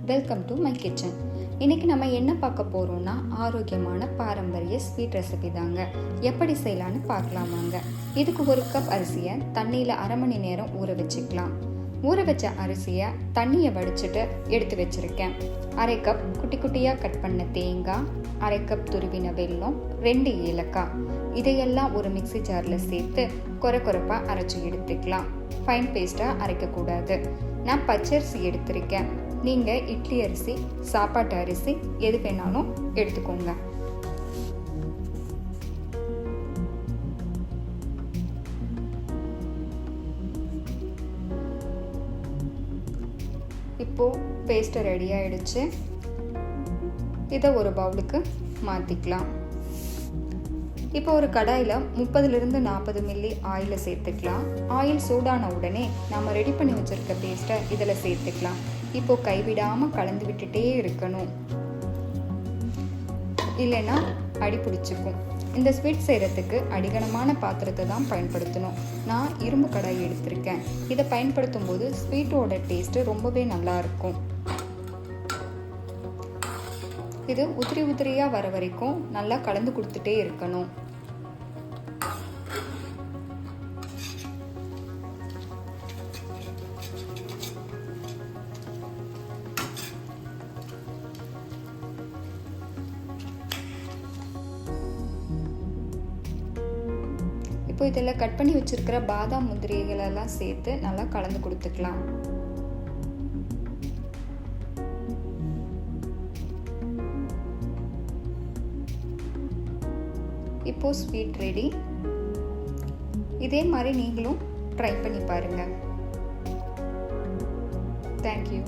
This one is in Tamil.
Welcome to my kitchen. இன்னைக்கு நம்ம என்ன பார்க்க போறோம்னா ஆரோக்கியமான பாரம்பரிய ஸ்வீட் ரெசிபி தாங்க. எப்படி செய்யலான்னு பார்க்கலாமாங்க. இதுக்கு 1 கப் அரிசியை தண்ணியில் அரை மணி நேரம் ஊற வச்சுக்கலாம். ஊற வச்ச அரிசியை தண்ணியை வடிச்சிட்டு எடுத்து வச்சிருக்கேன். 1/2 கப் குட்டி குட்டியாக கட் பண்ண தேங்காய், 1/2 கப் துருவின வெல்லம், 2 ஏலக்காய், இதையெல்லாம் ஒரு மிக்ஸி ஜாரில் சேர்த்து கொரப்பாக அரைச்சி எடுத்துக்கலாம். ஃபைன் பேஸ்ட்டாக அரைக்கக்கூடாது. நான் பச்சரிசி எடுத்திருக்கேன். நீங்கள் இட்லி அரிசி, சாப்பாட்டு அரிசி எது வேணாலும் எடுத்துக்கோங்க. இப்போது பேஸ்ட்டு ரெடி ஆகிடுச்சு. இதை ஒரு பவுலுக்கு மாற்றிக்கலாம். இப்போ ஒரு கடாயில் 30-40 மில்லி ஆயிலை சேர்த்துக்கலாம். ஆயில் சூடான உடனே நம்ம ரெடி பண்ணி வச்சுருக்க பேஸ்ட்டை இதில் சேர்த்துக்கலாம். இப்போ கைவிடாமல் கலந்து விட்டுட்டே இருக்கணும், இல்லைன்னா அடி பிடிச்சிக்கும். இந்த ஸ்வீட் செய்கிறதுக்கு அடிகனமான பாத்திரத்தை தான் பயன்படுத்தணும். நான் இரும்பு கடாய் எடுத்திருக்கேன். இதை பயன்படுத்தும் போது ஸ்வீட்டோட டேஸ்ட்டு ரொம்பவே நல்லா இருக்கும். இது உதிரியாக வர வரைக்கும் நல்லா கலந்து கொடுத்துட்டே இருக்கணும். இப்போ இதில் கட் பண்ணி வச்சிருக்கிற பாதாம் முந்திரிகளெல்லாம் சேர்த்து நல்லா கலந்து கொடுத்துக்கலாம். இப்போ ஸ்வீட் ரெடி. இதே மாதிரி நீங்களும் ட்ரை பண்ணி பாருங்க. தேங்க்யூ.